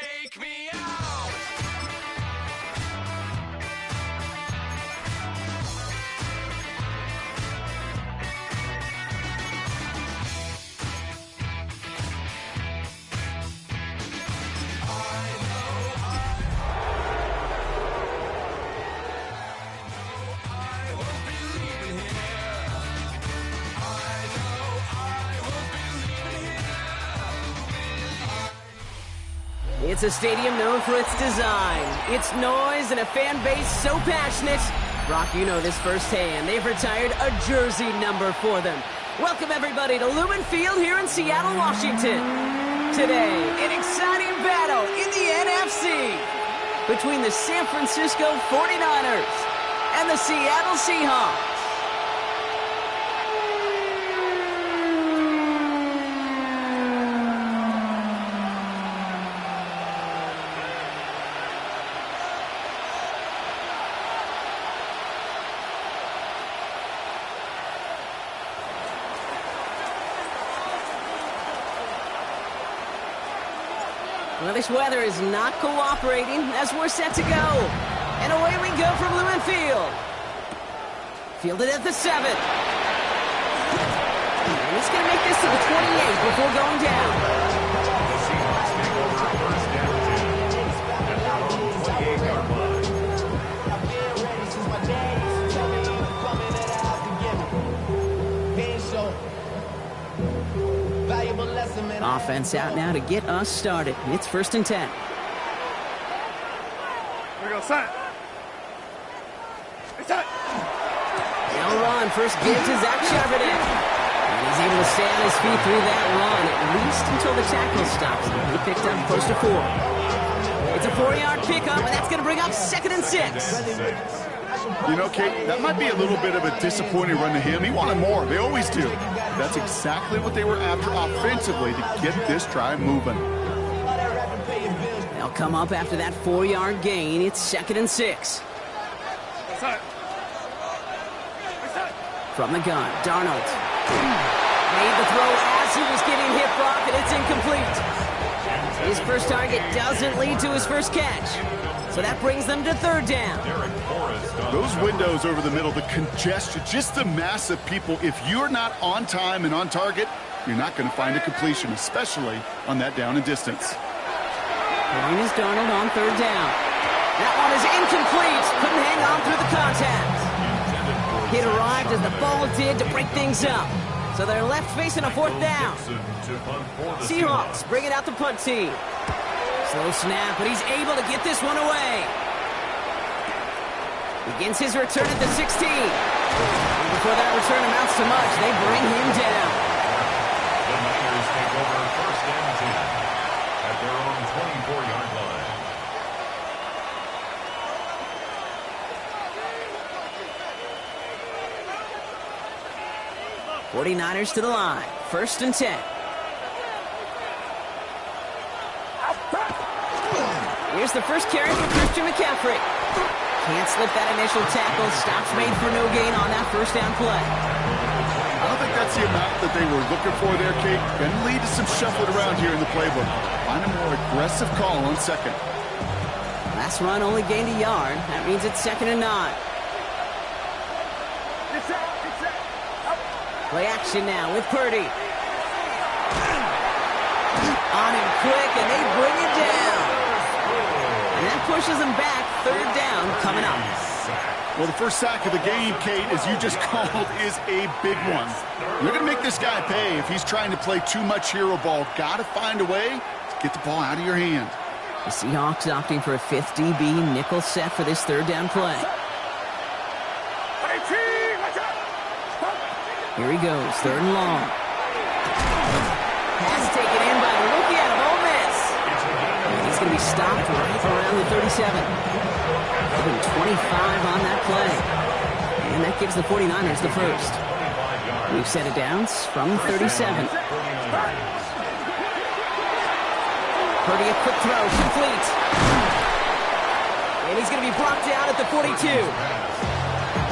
take me out. It's a stadium known for its design, its noise, and a fan base so passionate. Brock, you know this firsthand. They've retired a jersey number for them. Welcome, everybody, to Lumen Field here in Seattle, Washington. Today, an exciting battle in the NFC between the San Francisco 49ers and the Seattle Seahawks. Well, this weather is not cooperating as we're set to go. And away we go from Lumen Field. Fielded at the 7. And he's going to make this to the 28 before going down. The Seahawks take over first down 2 at their own 28-yard line. Offense out now to get us started. It's 1st and 10. Here we go, set. It's set. They'll run. First give to Zach Charbonnet. And he's able to stay on his feet through that run, at least until the tackle stops him. He picked up close to 4. It's a 4-yard pickup, and that's going to bring up 2nd and 6. You know, Kate, that might be a little bit of a disappointing run to him. He wanted more. They always do. That's exactly what they were after offensively to get this drive moving. They'll come up after that 4-yard gain. It's 2nd and 6. From the gun, Darnold. Made the throw as he was getting hit, Brock, and it's incomplete. His first target doesn't lead to his first catch. So that brings them to 3rd down. Those windows over the middle, the congestion, just the mass of people. If you're not on time and on target, you're not going to find a completion, especially on that down and distance. Going is Darnold on 3rd down. That one is incomplete. Couldn't hang on through the contact. Hit arrived as the ball did to break things up. So they're left facing a 4th down. Seahawks bring it out the punt team. Slow snap, but he's able to get this one away. Begins his return at the 16. And before that return amounts to much, they bring him down. The Niners take over first down 2 at their own 24-yard line. 49ers to the line. 1st and 10. Here's the first carry for Christian McCaffrey. Can't slip that initial tackle. Stops made for no gain on that first down play. I don't think that's the amount that they were looking for there, Kate. Going to lead to some shuffling around here in the playbook. Find a more aggressive call on 2nd. Last run only gained a yard. That means it's 2nd and 9. Play action now with Purdy. On him quick, and they bring it down. And that pushes them back. 3rd down coming up. Well, the first sack of the game, Kate, as you just called, is a big one. You're going to make this guy pay if he's trying to play too much hero ball. Got to find a way to get the ball out of your hand. The Seahawks opting for a 5th DB nickel set for this 3rd down play. Here he goes, 3rd and long. Pass taken in by the rookie out of Ole Miss. And he's going to be stopped right around the 37. Even 25 on that play. And that gives the 49ers the first. We've set it down from 37. Purdy, a quick throw, complete. And he's going to be brought down at the 42.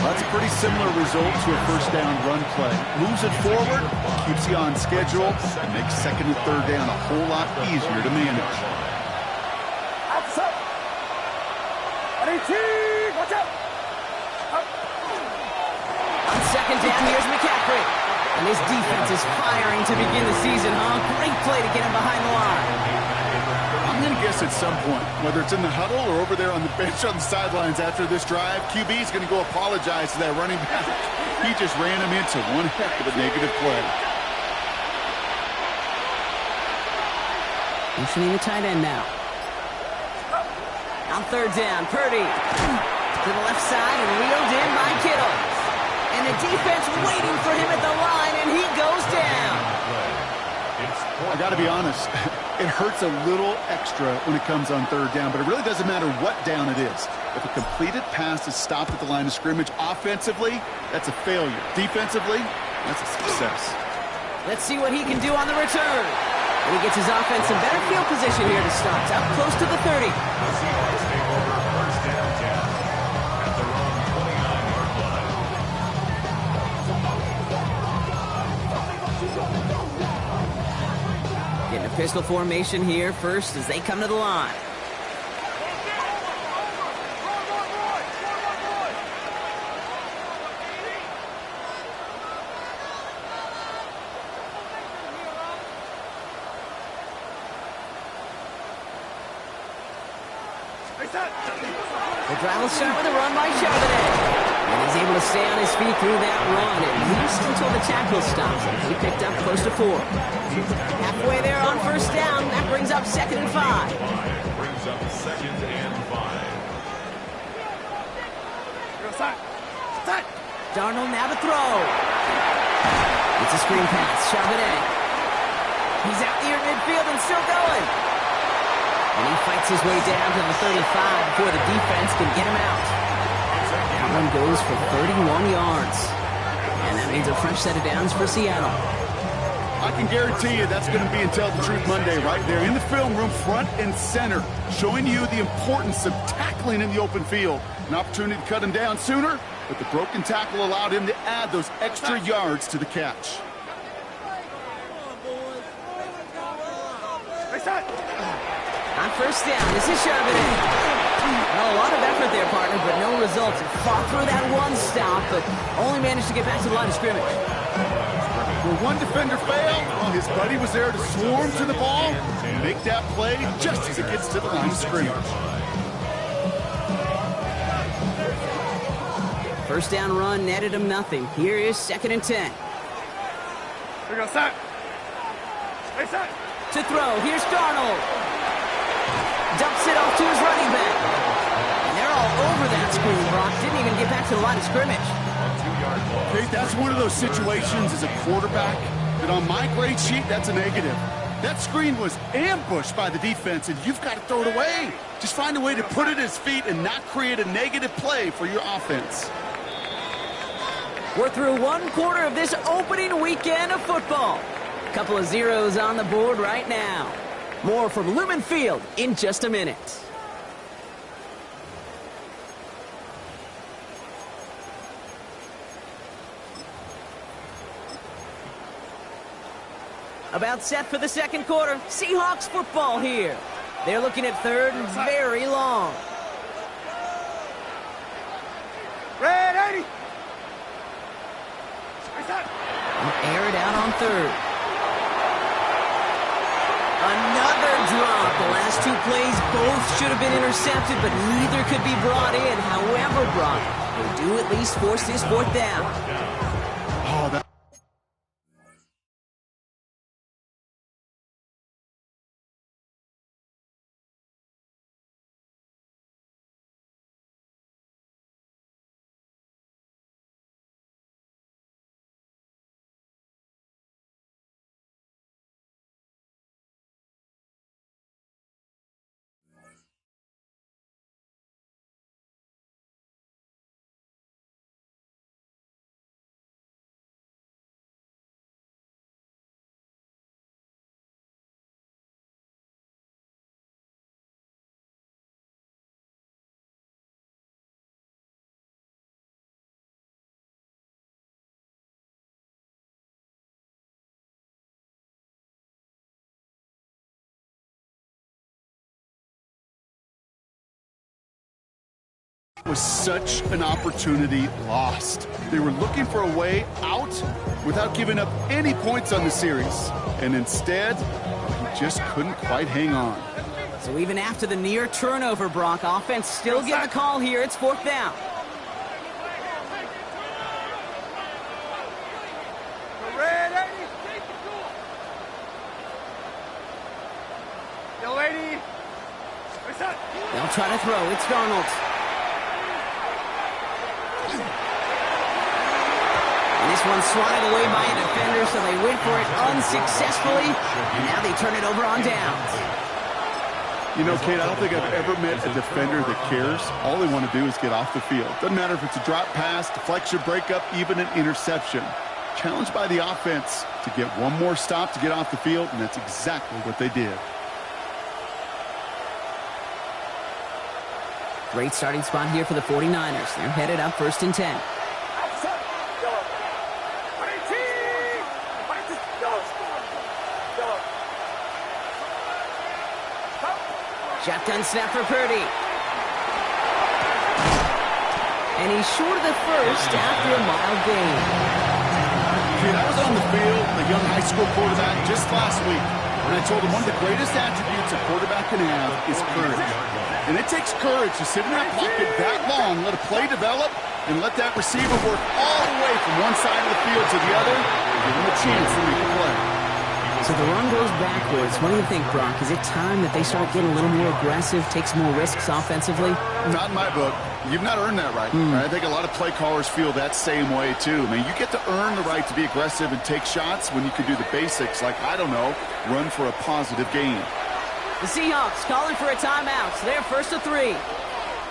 That's a pretty similar result to a first down run play. Moves it forward, keeps you on schedule, and makes 2nd and 3rd down a whole lot easier to manage. On second down, here's McCaffrey. And his defense is firing to begin the season, huh? Great play to get him behind the line. I'm going to guess at some point, whether it's in the huddle or over there on the bench on the sidelines after this drive, QB is going to go apologize to that running back. He just ran him into one heck of a negative play. Motioning the tight end now. On third down, Purdy to the left side and wheeled in by Kittle. And the defense waiting for him at the line, and he goes down. I got to be honest, it hurts a little extra when it comes on third down, but it really doesn't matter what down it is. If a completed pass is stopped at the line of scrimmage, offensively, that's a failure. Defensively, that's a success. Let's see what he can do on the return. And he gets his offense in better field position here to start, up close to the 30. The Seahawks take over first down 10 at their own 29-yard line. Getting a pistol formation here first as they come to the line. The drive will start with a run by Charbonnet. And he's able to stay on his feet through that run, at least until the tackle stops him. He picked up close to 4. Halfway there on first down. That brings up 2nd and 5. Brings up 2nd and 5. Darnold now to throw. It's a screen pass. Charbonnet. He's out near midfield and still going. And he fights his way down to the 35 before the defense can get him out. That one goes for 31 yards. And that means a fresh set of downs for Seattle. I can guarantee you that's going to be in Tell the Truth Monday right there in the film room, front and center, showing you the importance of tackling in the open field. An opportunity to cut him down sooner, but the broken tackle allowed him to add those extra yards to the catch. On first down, this is Charbonnet. Well, a lot of effort there, partner, but no results. He fought through that one stop, but only managed to get back to the line of scrimmage. Where one defender failed, well, his buddy was there to swarm to the ball and make that play just as it gets to the line of scrimmage. First down run netted him nothing. Here is 2nd and 10. To throw, here's Darnold. Dumps it off to his running back. And they're all over that screen, Brock. Didn't even get back to the line of scrimmage. Okay, that's one of those situations as a quarterback that on my grade sheet, that's a negative. That screen was ambushed by the defense, and you've got to throw it away. Just find a way to put it at his feet and not create a negative play for your offense. We're through one quarter of this opening weekend of football. Couple of zeros on the board right now. More from Lumen Field in just a minute. About set for the second quarter. Seahawks football here. They're looking at third and very long. Red 80. Air it out on third. Another drop. The last two plays both should have been intercepted, but neither could be brought in. However, Brock, they do at least force this 4th down. Oh, that Was such an opportunity lost. They were looking for a way out without giving up any points on the series. And instead, he just couldn't quite hang on. So even after the near turnover, Brock, offense still get the call here. It's 4th down. Red 80. Yo, 80. They'll try to throw. It's Darnold. And this one's swatted away by a defender, so they went for it unsuccessfully. And now they turn it over on downs. You know, Kate, I don't think I've ever met a defender that cares. All they want to do is get off the field. Doesn't matter if it's a drop pass, deflection, breakup, even an interception. Challenged by the offense to get one more stop to get off the field, and that's exactly what they did. Great starting spot here for the 49ers. They're headed up 1st and 10. Shotgun snap for Purdy. And he's short of the first after a mild gain. Kid, I was on the field, a young high school quarterback, just last week. And I told him one of the greatest attributes a quarterback can have is courage. And it takes courage to sit in that pocket that long, let a play develop, and let that receiver work all the way from one side of the field to the other, and give him a chance to make a play. So the run goes backwards. What do you think, Brock? Is it time that they start getting a little more aggressive, take some more risks offensively? Not in my book. You've not earned that right. I think a lot of play callers feel that same way, too. I mean, you get to earn the right to be aggressive and take shots when you can do the basics, like, I don't know, run for a positive gain. The Seahawks calling for a timeout. So they're 1st and 3.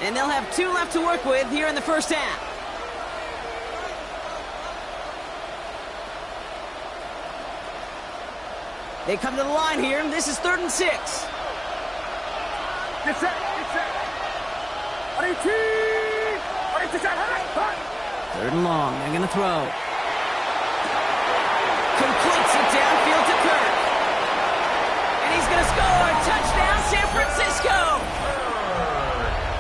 And they'll have 2 left to work with here in the first half. They come to the line here. This is 3rd and 6. Get set. Get set. 3rd and long. They're going to throw. Completes it downfield to Kirk. And he's going to score. Touchdown, San Francisco.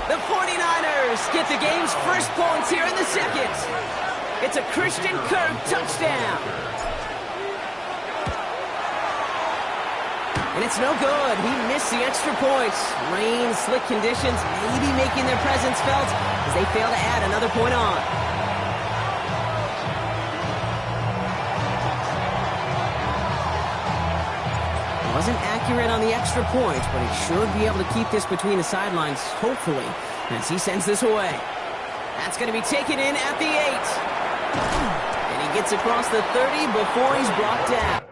The 49ers get the game's first points here in the 2nd. It's a Christian Kirk touchdown. And it's no good. He missed the extra points. Rain, slick conditions, maybe making their presence felt as they fail to add another point on. Wasn't accurate on the extra point, but he should be able to keep this between the sidelines, hopefully, as he sends this away. That's going to be taken in at the 8. And he gets across the 30 before he's brought down.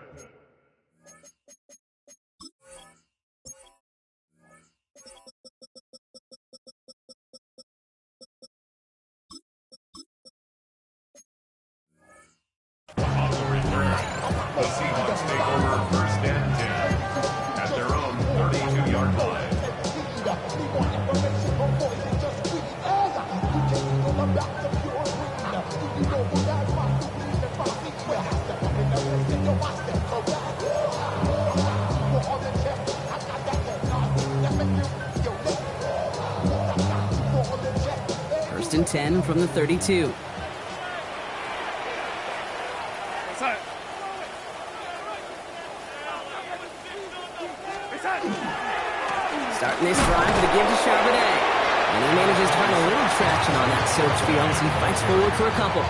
The Seahawks take over 1st and 10 at their own 32-yard line. First and 10 from the 32. Starting this drive with a give to Charbonnet. And he manages to find a little traction on that search field as he fights forward for a couple.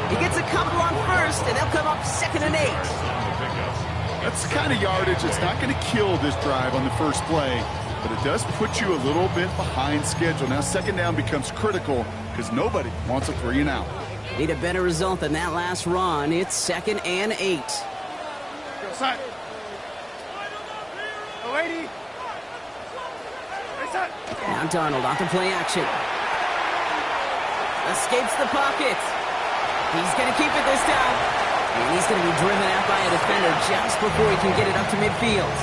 He gets a couple on first, and they'll come up 2nd and 8. That's the kind of yardage that's not going to kill this drive on the first play, but it does put you a little bit behind schedule. Now 2nd down becomes critical because nobody wants a 3 and out. Need a better result than that last run. It's 2nd and 8. Go side. Go 80. Now Darnold off the play action. Escapes the pocket. He's going to keep it this time. And he's going to be driven out by a defender just before he can get it up to midfield.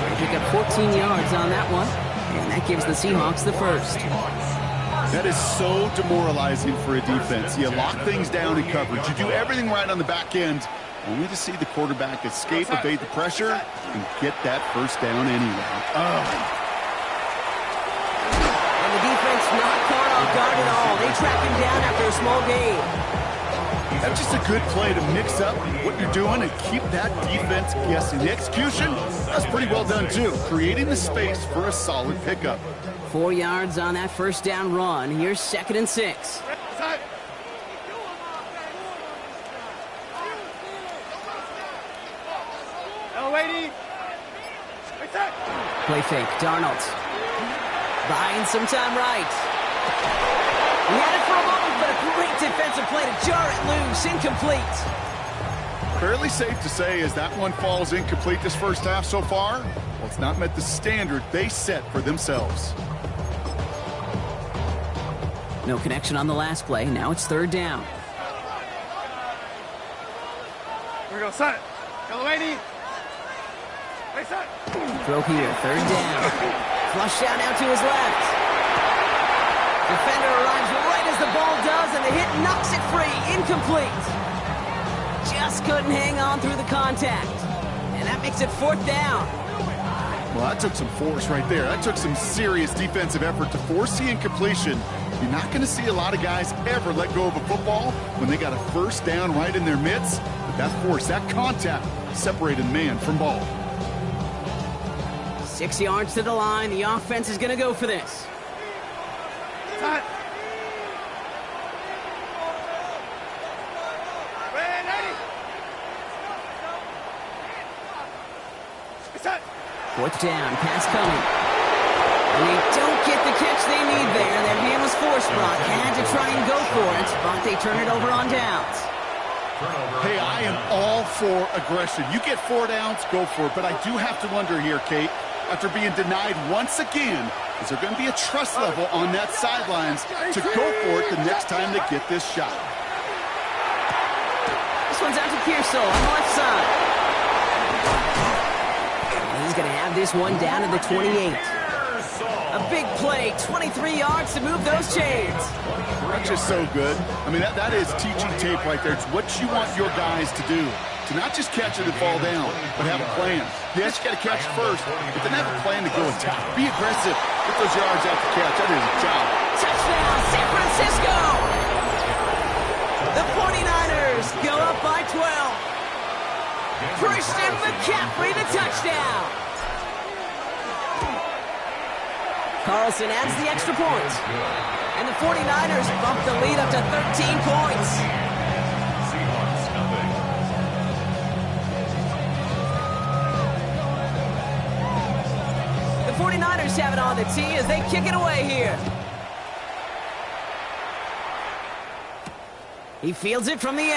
They pick up 14 yards on that one. And that gives the Seahawks the first. That is so demoralizing for a defense. You lock things down in coverage. You do everything right on the back end, only to see the quarterback escape, evade the pressure, and get that first down anyway. And the defense not caught track him down after a small gain. That's just a good play to mix up what you're doing and keep that defense guessing. The execution, that's pretty well done too, creating the space for a solid pickup. 4 yards on that first down run. Here's 2nd and 6. Play fake, Darnold. Buying some time right. He had it for a moment, but a great defensive play to jar it loose. Incomplete. Fairly safe to say as that one falls incomplete this first half so far, well, it's not met the standard they set for themselves. No connection on the last play. Now it's 3rd down. Here we go, son. Delaney. Hey, son. Throw here, 3rd down. Flush down now to his left. Defender arrives right as the ball does, and the hit knocks it free. Incomplete. Just couldn't hang on through the contact. And that makes it 4th down. Well, that took some force right there. That took some serious defensive effort to force the incompletion. You're not going to see a lot of guys ever let go of a football when they got a first down right in their midst. But that force, that contact, separated man from ball. 6 yards to the line. The offense is going to go for this. Son. Son. 4th down, pass coming. And they don't get the catch they need there. That man was forced, Brock. Had to try and go for it, but they turn it over on downs. Hey, I am all for aggression. You get 4 downs, go for it. But I do have to wonder here, Kate, after being denied once again, is there going to be a trust level on that sidelines to go for it the next time they get this shot? This one's out to Pearsall on the left side. And he's going to have this one down to the 28. A big play, 23 yards to move those chains. That's just so good. I mean, that is teaching tape right there. It's what you want your guys to do. To not just catch it and fall down, but have a plan. Yes, you got to catch it first, but then have a plan to go attack. Be aggressive. Get those yards out to catch. That is a job. Touchdown, San Francisco! The 49ers go up by 12. Christian McCaffrey, the touchdown. Carlson adds the extra point. And the 49ers bump the lead up to 13 points. Seahawks nothing. The 49ers have it on the tee as they kick it away here. He fields it from the 8.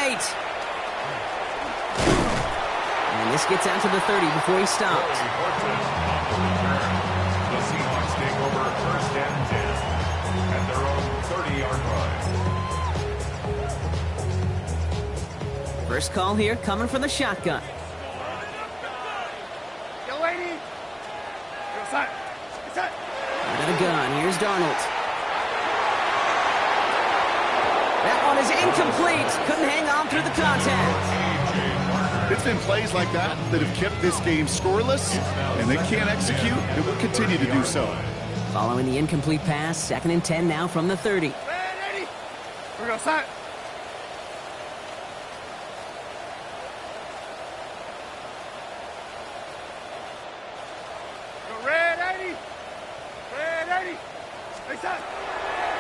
And this gets out to the 30 before he stops. The Seahawks take over 1st and 10 at their own 30-yard line. First call here coming from the shotgun. Delaney. Go, son. Son. Out of the gun, here's Darnold. That one is incomplete. Couldn't hang on through the contact. It's been plays like that that have kept this game scoreless, and they can't execute. It will continue to do so. Following the incomplete pass, 2nd and 10 now from the 30. Here we go, son. Go, red 80. Red 80. Hey, son.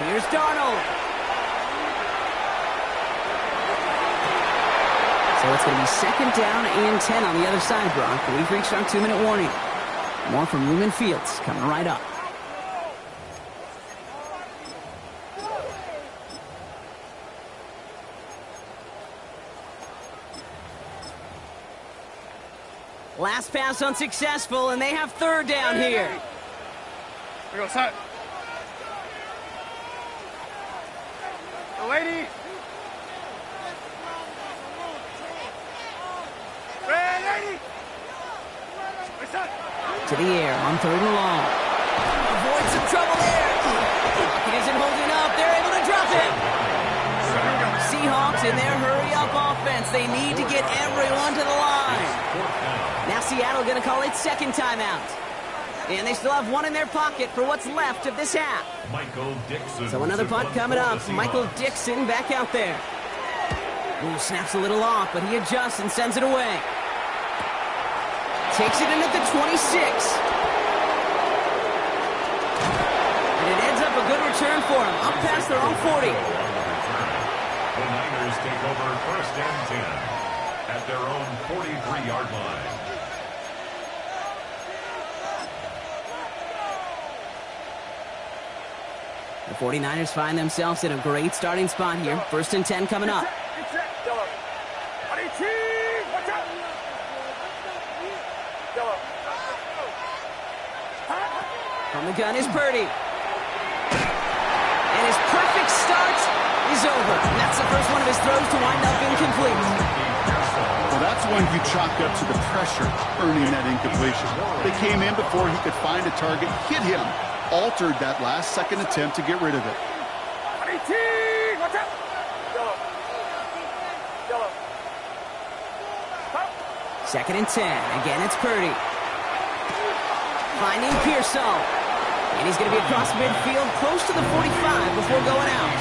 Here's Darnold. So it's going to be 2nd down and 10 on the other side, Brock. We've reached our 2-minute warning. More from Lumen Fields coming right up. Last pass unsuccessful, and they have 3rd down here. Here we go, son. The lady. Red 80. Hey, son. To the air on 3rd and long. Avoid some trouble there. He isn't holding up. They're able to drop it. Seahawks in their hurry-up offense. They need to get everyone to the line. Now Seattle going to call its 2nd timeout. And they still have one in their pocket for what's left of this half. Michael Dixon. So another punt coming up. Michael Dixon back out there. Ooh, snaps a little off, but he adjusts and sends it away. Takes it in at the 26. And it ends up a good return for him. Up past their own 40. The Niners take over first and 10 at their own 43-yard line. The 49ers find themselves in a great starting spot here. First and 10 coming up. From the gun is Purdy. And his perfect start is over. And that's the first one of his throws to wind up incomplete. Well, that's one you chalk up to the pressure earning that incompletion. They came in before he could find a target, hit him, altered that last-second attempt to get rid of it. Second and 10. Again, it's Purdy. Finding Pearsall. And he's going to be across midfield close to the 45 before going out.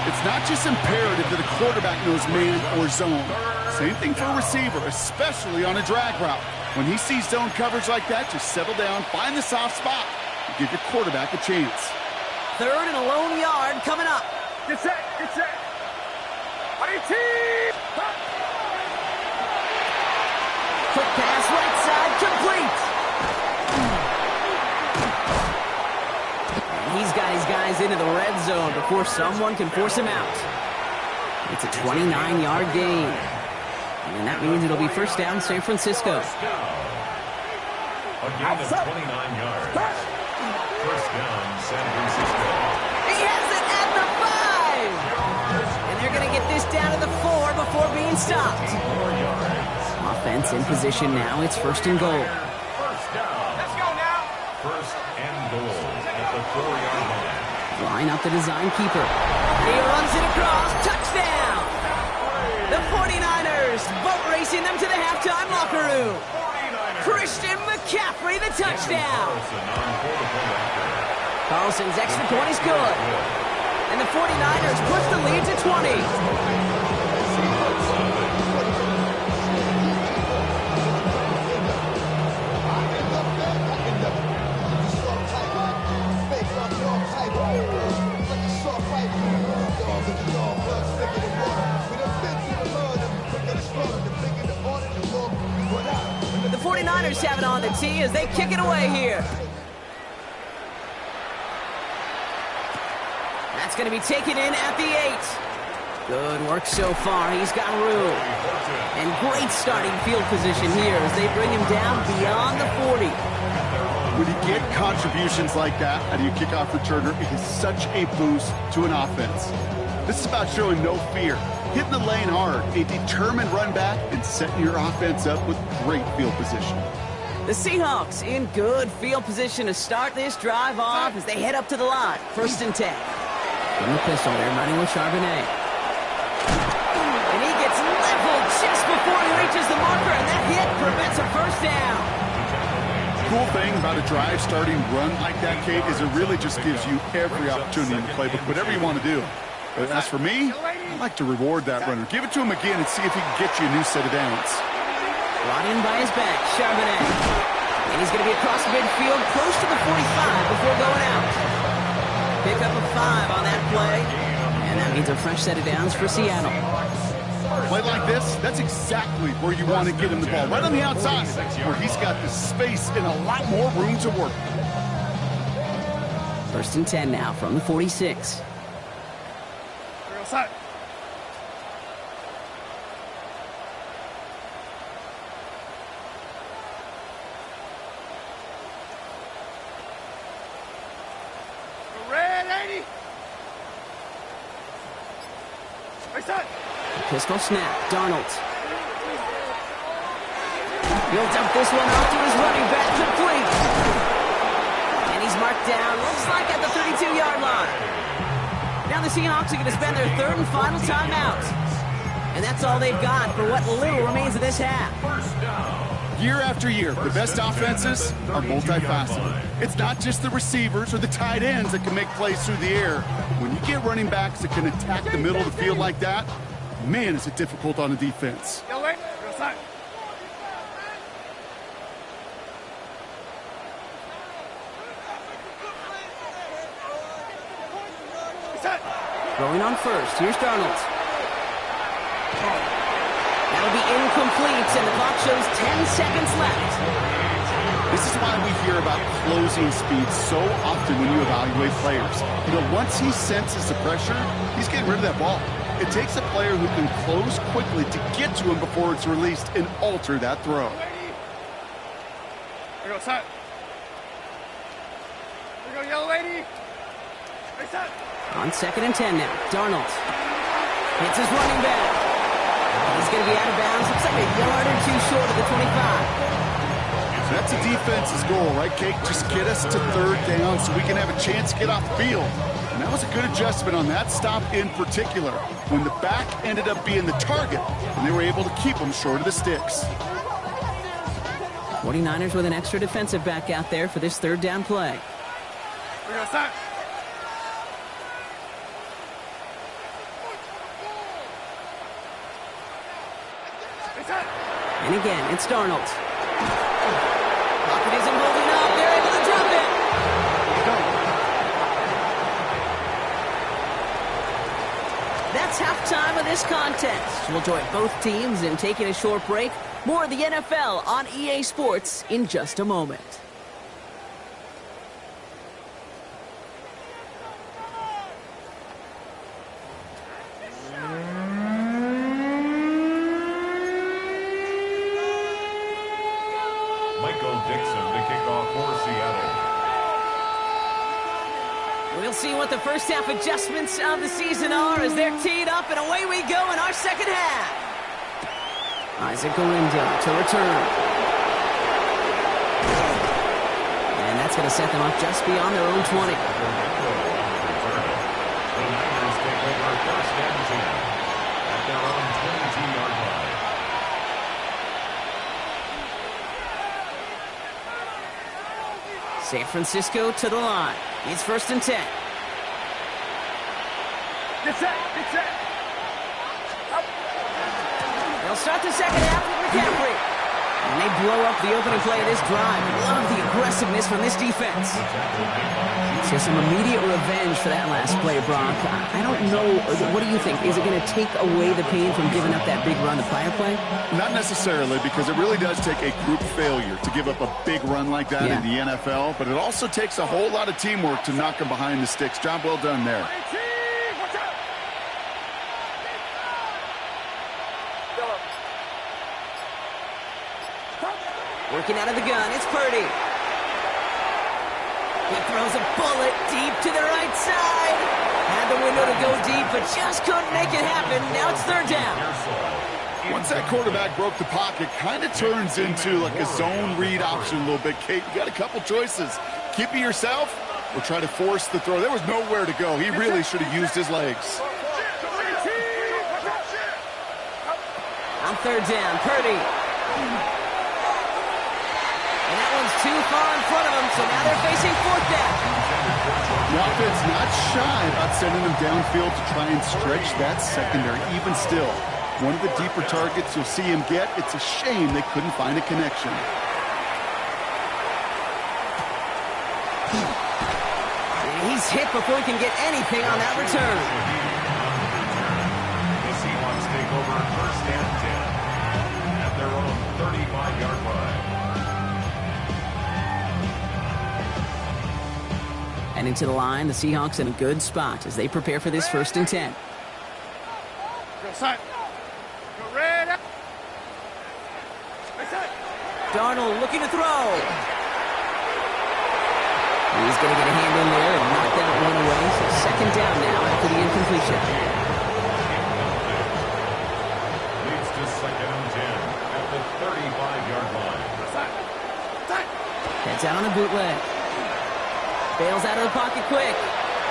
It's not just imperative that a quarterback knows man or zone. Same thing for a receiver, especially on a drag route. When he sees zone coverage like that, just settle down, find the soft spot, and give your quarterback a chance. Third and a lone yard coming up. Get set, get set. Quick pass right side, complete. And he's got his guys into the red zone before someone can force him out. It's a 29-yard gain. And that means it'll be first down San Francisco. A gain of 29 yards. First down San Francisco. He has it at the 5. And they're going to get this down to the 4 before being stopped. Offense in position now. It's first and goal. First down. Let's go now. First and goal at the 4-yard line. Line up the design keeper. He runs it across. Touchdown! The 49ers boat racing them to the halftime locker room. Christian McCaffrey, the touchdown. Carlson's extra point is good. And the 49ers push the lead to 20. The 49ers have it on the tee as they kick it away here. That's going to be taken in at the 8. Good work so far. He's got room. And great starting field position here as they bring him down beyond the 40. When you get contributions like that out of your kickoff returner, it is such a boost to an offense. This is about showing no fear, hitting the lane hard, a determined run back, and setting your offense up with great field position. The Seahawks in good field position to start this drive off as they head up to the line. First and 10. From the pistol, they're running with Charbonnet. And he gets leveled just before he reaches the marker, and that hit prevents a first down. Cool thing about a drive starting run like that, Kate, is it really just gives you every opportunity in the playbook, whatever you want to do. But as for me, I like to reward that runner. Give it to him again and see if he can get you a new set of downs. Brought in by his back, Charbonnet. And he's going to be across midfield close to the 45 before going out. Pick up a 5 on that play. And that means a fresh set of downs for Seattle. Play like this, that's exactly where you want to get him the ball. Right on the outside, where he's got the space and a lot more room to work. First and 10 now from the 46. Real side. Red 80. Right side. Pistol snap, Darnold. He'll dump this one off to his running back, complete. And he's marked down, looks like at the 32-yard line. Now the Seahawks are going to spend their third and final timeout. And that's all they've got for what little remains of this half. Year after year, the best offenses are multifaceted. It's not just the receivers or the tight ends that can make plays through the air. When you get running backs that can attack the middle of the field like that, man, is it difficult on a defense. Going on first, here's Darnold. That'll be incomplete, and the clock shows 10 seconds left. This is why we hear about closing speed so often when you evaluate players. You know, once he senses the pressure, he's getting rid of that ball. It takes a player who can close quickly to get to him before it's released and alter that throw. Here go, son. Here go, yellow lady. Hey, son. On 2nd and 10 now, Darnold hits his running back. He's going to be out of bounds. Looks like a yard or two short of the 25. That's a defense's goal, right, Kate? Just get us to 3rd down so we can have a chance to get off the field. And that was a good adjustment on that stop in particular, when the back ended up being the target, and they were able to keep him short of the sticks. 49ers with an extra defensive back out there for this 3rd down play. Here go, son. And again, it's Darnold. Pocket isn't holding up. They're able to drop it. That's halftime of this contest. We'll join both teams in taking a short break. More of the NFL on EA Sports in just a moment. We'll see what the first half adjustments of the season are as they're teed up, and away we go in our second half. Isaac Galindo to return. And that's going to set them up just beyond their own 20. The Niners take over 1st and 10 at their own 22-yard line. San Francisco to the line. It's 1st and 10. Get set, get set. They'll start the second half with McCaffrey. And they blow up the opening play of this drive. Love the aggressiveness from this defense. So some immediate revenge for that last play, Brock. I don't know. What do you think? Is it going to take away the pain from giving up that big run the prior play? Not necessarily, because it really does take a group failure to give up a big run like that in the NFL. But it also takes a whole lot of teamwork to knock them behind the sticks. Job well done there. Working out of the gun, it's Purdy. He throws a bullet deep to the right side. Had the window to go deep, but just couldn't make it happen. Now it's 3rd down. Once that quarterback broke the pocket, kind of turns into like a zone read option a little bit, Kate. You got a couple choices. Keep it yourself or try to force the throw. There was nowhere to go. He really should have used his legs. On 3rd down, Purdy. And that one's too far in front of them, so now they're facing 4th down. The offense not shy about sending them downfield to try and stretch that secondary. Even still, one of the deeper targets you'll see him get. It's a shame they couldn't find a connection. He's hit before he can get anything on that return. The Seahawks take over 1st and 10 at their own 35-yard line. And into the line, the Seahawks in a good spot as they prepare for this 1st and 10. Go, son. Go, red. Hey, son. Darnold looking to throw. He's going to get a hand in there and knock that one away. So 2nd down now after the incompletion. Leads to 2nd and 10 at the 35-yard line. Heads out on a bootleg. Bails out of the pocket quick.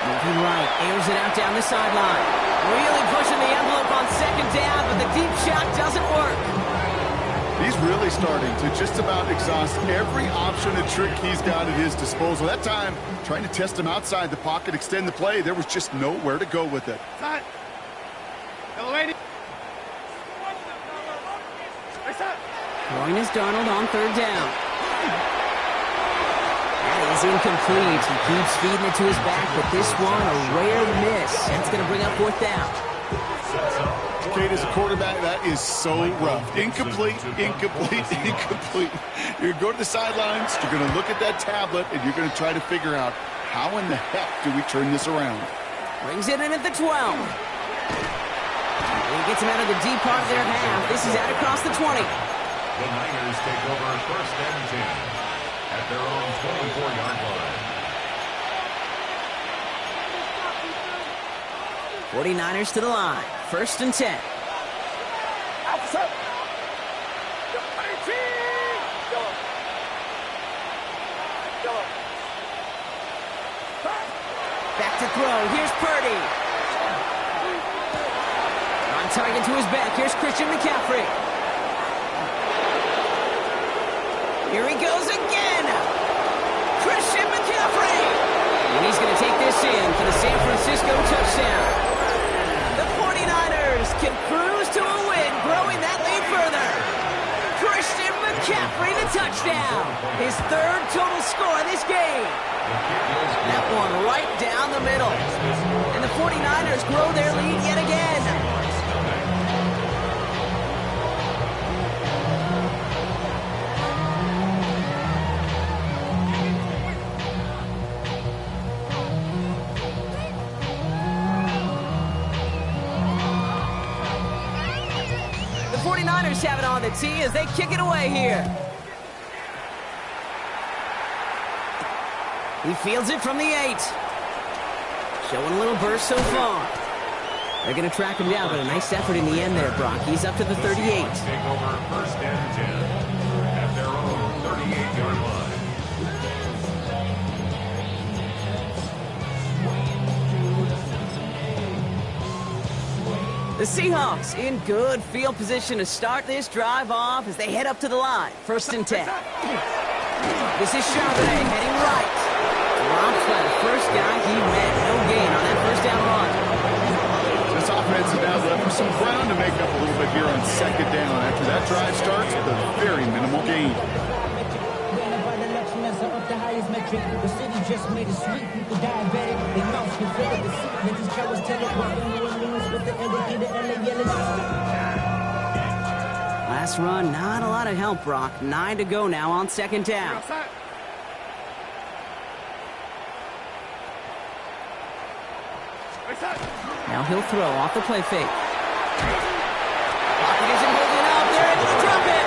Moving right, airs it out down the sideline. Really pushing the envelope on 2nd down, but the deep shot doesn't work. He's really starting to just about exhaust every option and trick he's got at his disposal. That time, trying to test him outside the pocket, extend the play, there was just nowhere to go with it. Throwing is Darnold on third down. That is incomplete. He keeps feeding it to his back, but this one, a rare miss. That's going to bring up fourth down. Kate, as a quarterback, that is so rough. Incomplete, incomplete, incomplete. You're going to go to the sidelines, you're going to look at that tablet, and you're going to try to figure out how in the heck do we turn this around. Brings it in at the 12. He gets him out of the deep part of their half. This is out across the 20. The Niners take over first and 10 at their own 24-yard line. 49ers to the line. First and 10. Back to throw. Here's Purdy. On target to his back. Here's Christian McCaffrey. Here he goes again. Christian McCaffrey. And he's going to take this in for the San Francisco touchdown. The 49ers can cruise to a win, growing that lead further. Christian McCaffrey, the touchdown. His third total score this game. That one right down the middle. And the 49ers grow their lead yet again. The 49ers have it on the tee as they kick it away here. He fields it from the 8. Showing a little burst so far. They're going to track him down, but a nice effort in the end there, Brock. He's up to the 38. Take over first and 10 at their own 38-yard line. The Seahawks in good field position to start this drive off as they head up to the line. First and 10. This is Charbonnet heading right. Drops by the first guy he met. No gain on that first down run. This offense is now left with some ground to make up a little bit here on second down. After that drive starts with a very minimal gain. The city just made it sweet. People diabetic. They mouth can feel it. The these cowards tell it. Last run, not a lot of help, Brock. 9 to go now on second down. Now he'll throw off the play fake. Pocket isn't holding up. They're able to drop it.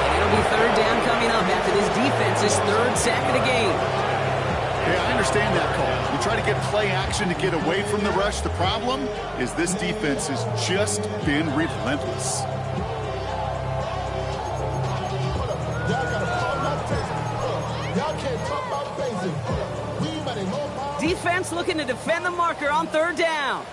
And it'll be third down coming up after this defense's third sack of the game. Yeah, I understand that call. You try to get play action to get away from the rush. The problem is this defense has just been relentless. Defense looking to defend the marker on third down.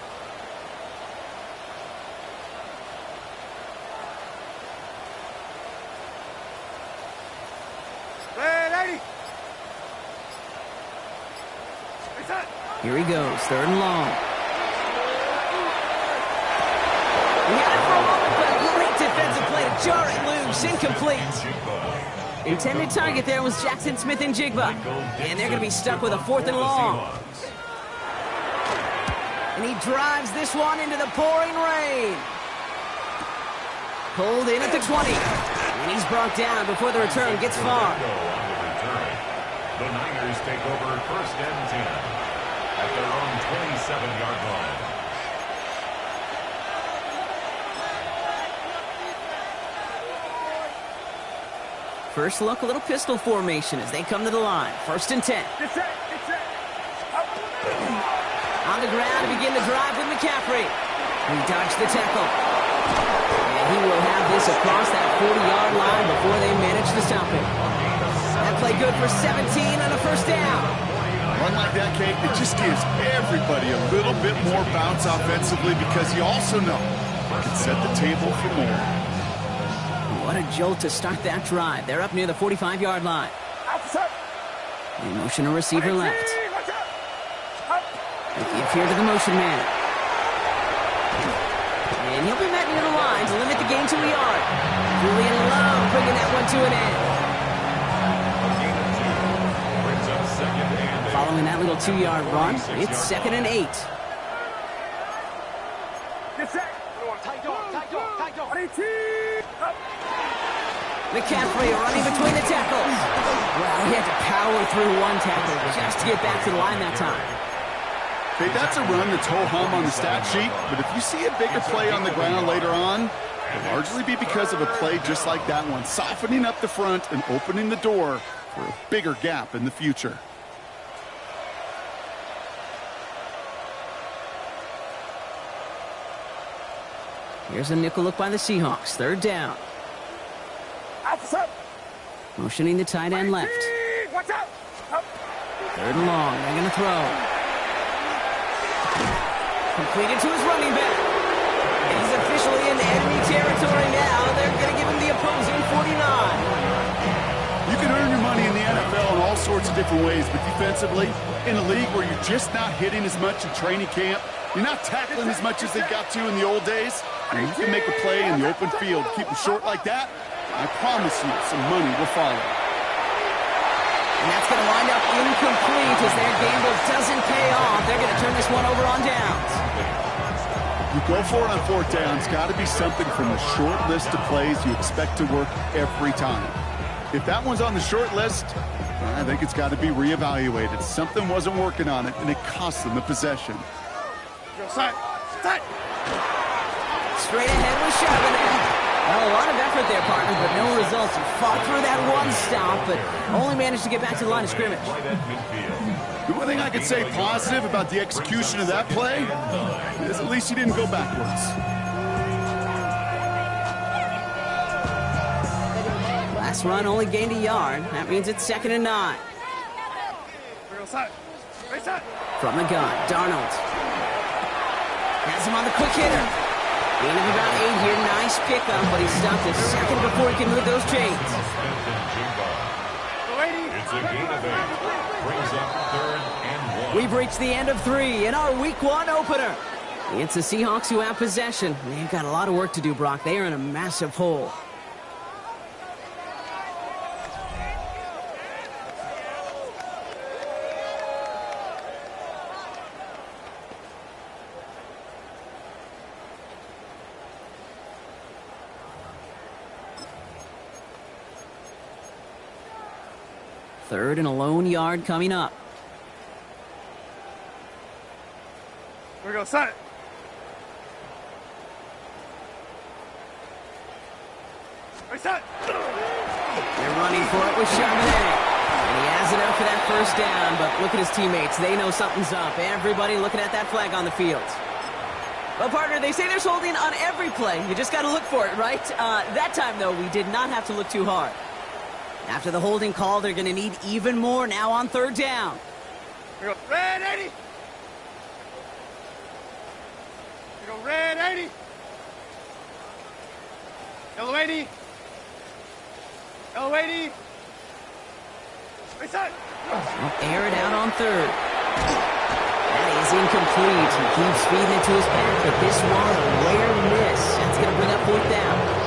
Here he goes, third and long. He had it for a moment, but a great defensive play to jar it loose, incomplete. Intended target there was Jackson Smith and Jigba. And they're going to be stuck with a fourth and long. And he drives this one into the pouring rain. Pulled in at the 20. And he's brought down before the return gets far. The Niners take over first and 10 at their own 27-yard line. First look, a little pistol formation as they come to the line. First and 10. On the ground to begin the drive with McCaffrey. He dodged the tackle. And he will have this across that 40-yard line before they manage to stop him. That play good for 17 on a first down. Run like that, Kate, it just gives everybody a little bit more bounce offensively because you also know it can set the table for more. What a jolt to start that drive. They're up near the 45-yard line. They motion a receiver left. They give here to the motion man. And he'll be met near the line to limit the gain to a yard. Julian Love bringing that one to an end. Following that little 2-yard run, it's 2nd and 8. McCaffrey running between the tackles. Well, he had to power through one tackle just to get back to the line that time. Okay, that's a run that's ho-hum on the stat sheet, but if you see a bigger play on the ground later on, it'll largely be because of a play just like that one, softening up the front and opening the door for a bigger gap in the future. Here's a nickel look by the Seahawks. 3rd down. Motioning the tight end left. 3rd and long. They're going to throw. Completed to his running back. And he's officially in enemy territory now. They're going to give him the opposing 49. You can earn your money in the NFL in all sorts of different ways, but defensively, in a league where you're just not hitting as much in training camp, you're not tackling as much as they got to in the old days, and you can make a play in the open field. Keep them short like that, I promise you some money will follow. And that's going to wind up incomplete as their gamble doesn't pay off. They're going to turn this one over on downs. You go for it on 4th down. It's got to be something from the short list of plays you expect to work every time. If that one's on the short list, I think it's got to be reevaluated. Something wasn't working on it, and it cost them the possession. Straight ahead with Charbonnet. Well, a lot of effort there, partner, but no results. He fought through that one stop, but only managed to get back to the line of scrimmage. The one thing I could say positive about the execution of that play is at least he didn't go backwards. Last run only gained a yard. That means it's 2nd and 9. From the gun, Darnold. Has him on the quick hitter. Gain of about 8 here. Nice pickup, but he stopped a second before he can move those chains. It's a gain of 8. Brings up 3rd and 1. We've reached the end of 3 in our Week 1 opener. It's the Seahawks who have possession. They've got a lot of work to do, Brock. They are in a massive hole. Third and a lone yard coming up. Here we go, set it. Reset. They're running for it with Charbonnet. And he has enough for that 1st down, but look at his teammates. They know something's up. Everybody looking at that flag on the field. Well, partner, they say there's holding on every play. You just got to look for it, right? That time, though, we did not have to look too hard. After the holding call, they're going to need even more now on 3rd down. Here we go, red 80. Here we go, red 80. Yellow 80. Yellow 80. Reset. Well, air it out on 3rd. That is incomplete. He keeps feeding it to his back, but this one, a rare miss. That's going to bring up 4th down.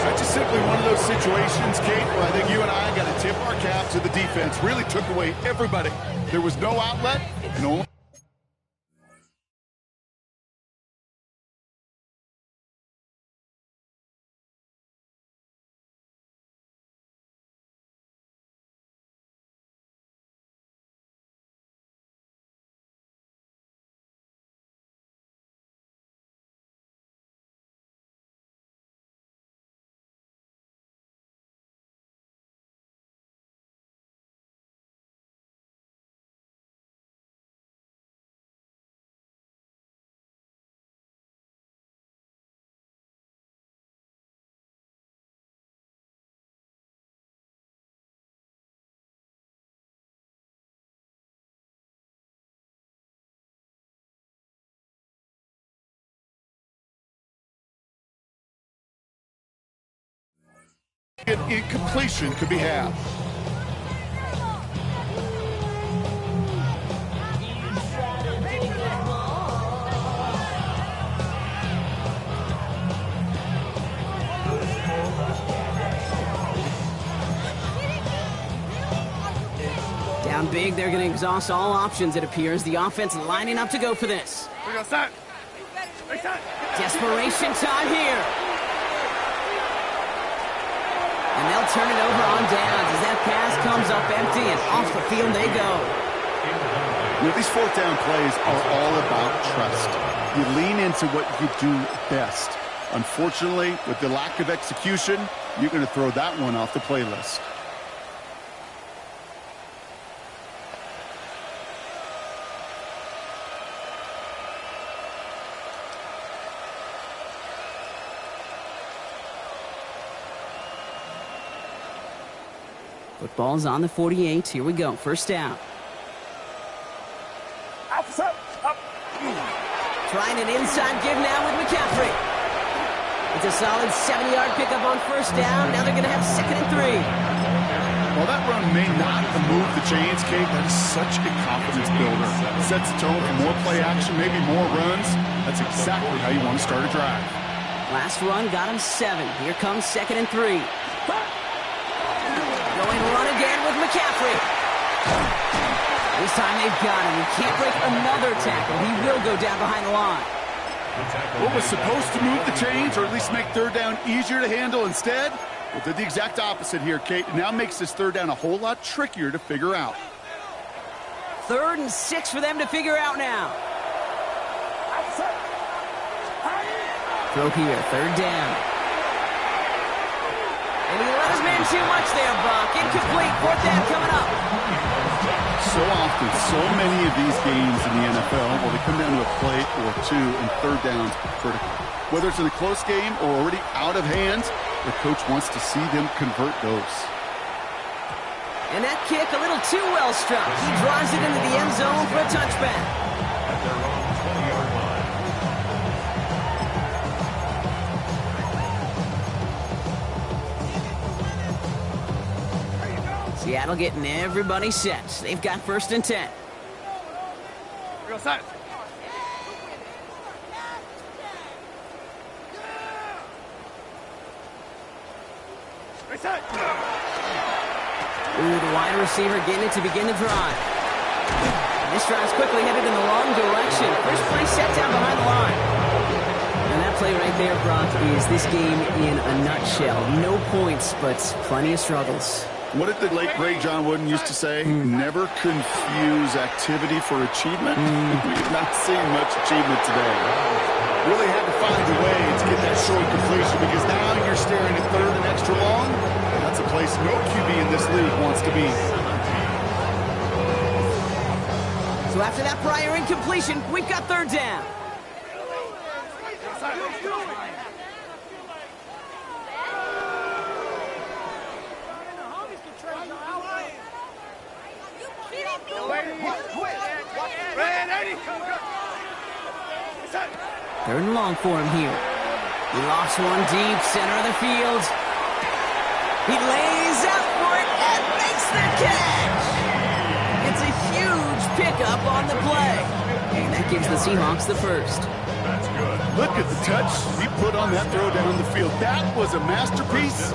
That's just simply one of those situations, Kate, where I think you and I got to tip our cap to the defense. Really took away everybody. There was no outlet and only Incompletion could be had. Down big, they're going to exhaust all options, it appears. The offense lining up to go for this. Desperation time here. And they'll turn it over on downs as that pass comes up empty and off the field they go. You know, these fourth down plays are all about trust. You lean into what you do best. Unfortunately, with the lack of execution, you're going to throw that one off the playlist. Football's on the 48. Here we go. First down. Trying an inside give now with McCaffrey. It's a solid 70-yard pickup on first down. Now they're going to have 2nd and 3. While that run may not have moved the chains, Kate, that is such a confidence builder. It sets the tone for more play action, maybe more runs. That's exactly how you want to start a drive. Last run got him 7. Here comes 2nd and 3. Going run again with McCaffrey. This time they've got him. He can't break another tackle. He will go down behind the line. What was supposed to move the chains, or at least make third down easier to handle instead, well, did the exact opposite here, Kate. It now makes this third down a whole lot trickier to figure out. 3rd and 6 for them to figure out now. Throw here, 3rd down. And he let his man too much there, Buck. Incomplete, 4th down coming up. So often, so many of these games in the NFL, well, they come down to a play or two, and third downs are critical. Whether it's in a close game or already out of hand, the coach wants to see them convert those. And that kick a little too well struck. He drives it into the end zone for a touchback. At their own 20-yard line. Seattle getting everybody set. They've got 1st and 10. Real set. Reset. Ooh, the wide receiver getting it to begin the drive. And this drive's quickly headed in the wrong direction. First play set down behind the line. And that play right there, Brock, is this game in a nutshell. No points, but plenty of struggles. What did the late, great John Wooden used to say? Never confuse activity for achievement. We've not seen much achievement today. Really had to find a way to get that short completion, because now you're staring at 3rd and extra long. That's a place no QB in this league wants to be. So after that prior incompletion, we've got 3rd down. Third and long for him here. He lofts one deep, center of the field. He lays out for it and makes the catch. It's a huge pickup on the play. And that gives the Seahawks the 1st. That's good. Look at the touch he put on that throw down the field. That was a masterpiece.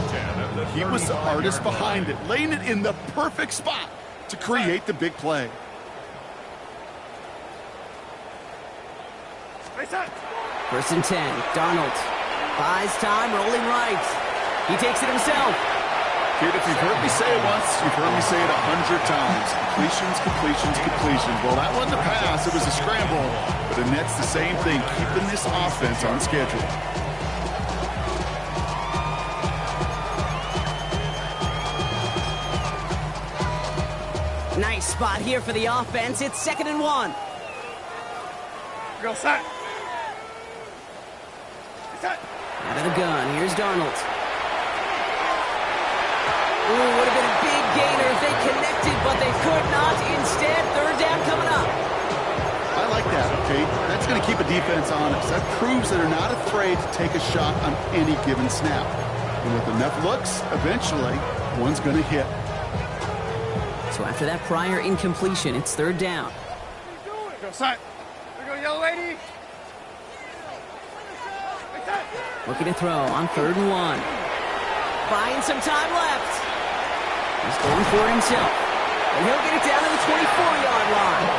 He was the artist behind it, laying it in the perfect spot to create the big play. Reset. 1st and 10. Darnold buys time, rolling right. He takes it himself. Kid, if you've heard me say it once, you've heard me say it 100 times. Completions, completions, completions. Well, that wasn't a pass. It was a scramble. But the net's the same thing, keeping this offense on schedule. Nice spot here for the offense. It's 2nd and 1. Real set. Out of the gun, here's Darnold. Ooh, would have been a big gainer if they connected, but they could not. Instead, 3rd down coming up. I like that, okay? That's going to keep a defense honest. That proves that they're not afraid to take a shot on any given snap. And with enough looks, eventually, one's going to hit. So after that prior incompletion, it's third down. Go, son. There you go, yellow lady. Looking to throw on 3rd and 1. Buying some time left. He's going for it himself. And he'll get it down to the 24-yard line.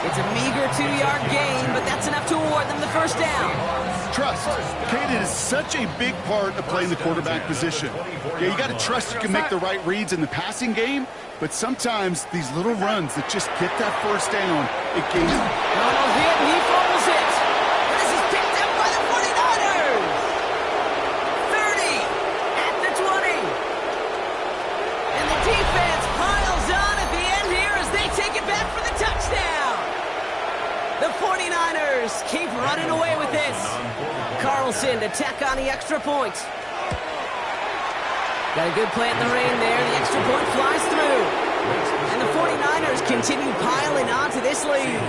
It's a meager 2-yard gain, but that's enough to award them the first down. Trust. Kate, it is such a big part of playing the quarterback position. Yeah, you got to trust you can make the right reads in the passing game, but sometimes these little runs that just get that first down, it gains. Ronald hit, and he fumbles it. And this is picked up by the 49ers. 30 at the 20. And the defense piles on at the end here as they take it back for the touchdown. The 49ers keep running away with this. Carlson to tack on the extra point. Got a good play at the rain there. The extra point flies through. And the 49ers continue piling on to this lead.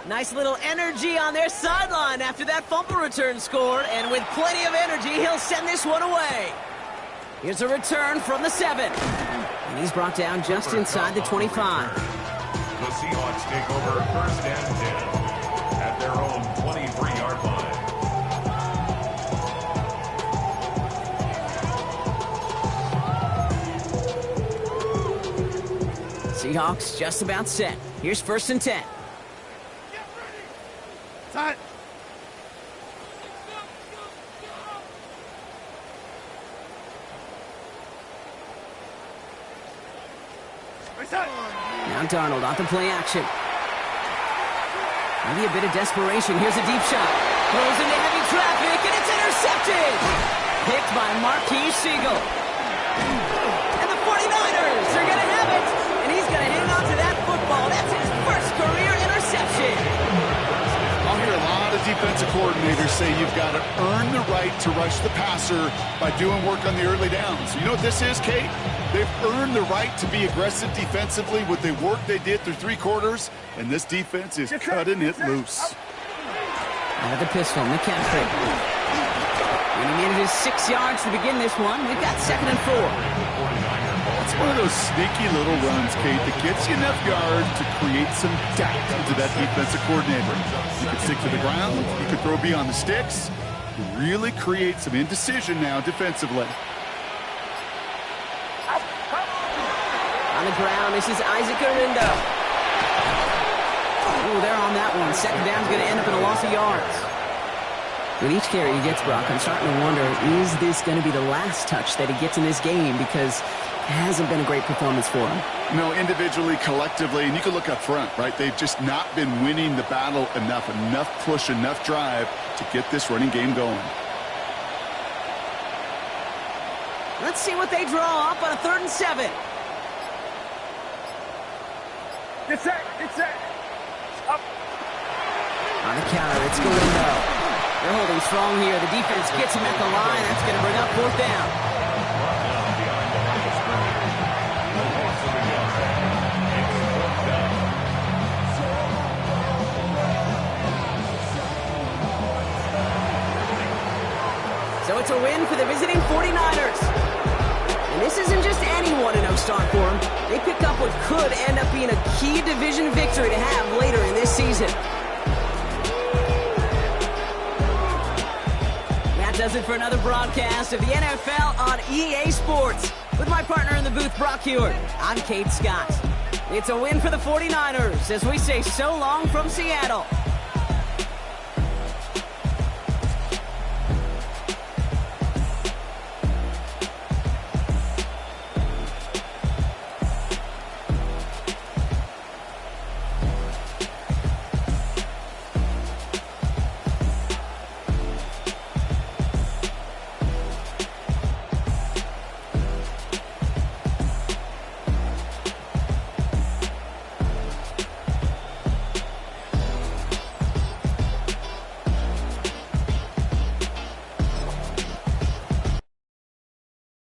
Nice little energy on their sideline after that fumble return score. And with plenty of energy, he'll send this one away. Here's a return from the 7. And he's brought down just inside the 25. The Seahawks take over 1st and 10 at their own 23-yard line. Seahawks just about set. Here's 1st and 10. Son. Now Darnold on the play action. Maybe a bit of desperation. Here's a deep shot. Throws into heavy traffic, and it's intercepted. Picked by Marquise Siegel. And the 49ers are going to have it. And he's going to hang on to that football. That's his first career interception. I'll hear a lot of defensive coordinators say you've got to earn the right to rush the passer by doing work on the early downs. You know what this is, Kate? They've earned the right to be aggressive defensively with the work they did through 3 quarters, and this defense is cutting it loose. Out of the pistol, McCaffrey. And he made it his 6 yards to begin this one. We've got 2nd and 4. It's one of those sneaky little runs, Kate, that gets you enough yards to create some doubt into that defensive coordinator. You can stick to the ground, you can throw beyond the sticks, really create some indecision now defensively. On the ground, this is Isaac Arindo. Ooh, they're on that one. 2nd down's going to end up in a loss of yards. With each carry he gets, Brock, I'm starting to wonder, is this going to be the last touch that he gets in this game? Because it hasn't been a great performance for him. No, individually, collectively, and you can look up front, right? They've just not been winning the battle enough push, enough drive to get this running game going. Let's see what they draw up on a 3rd and 7. Get set. Up. On the counter, it's Galindo. They're holding strong here. The defense gets him at the line. That's going to bring up 4th down. So it's a win for the visiting 49ers. And this isn't just any 1-0 start for them. They pick up what could end up being a key division victory to have later in this season. That does it for another broadcast of the NFL on EA Sports. With my partner in the booth, Brock Hewitt, I'm Kate Scott. It's a win for the 49ers as we say so long from Seattle.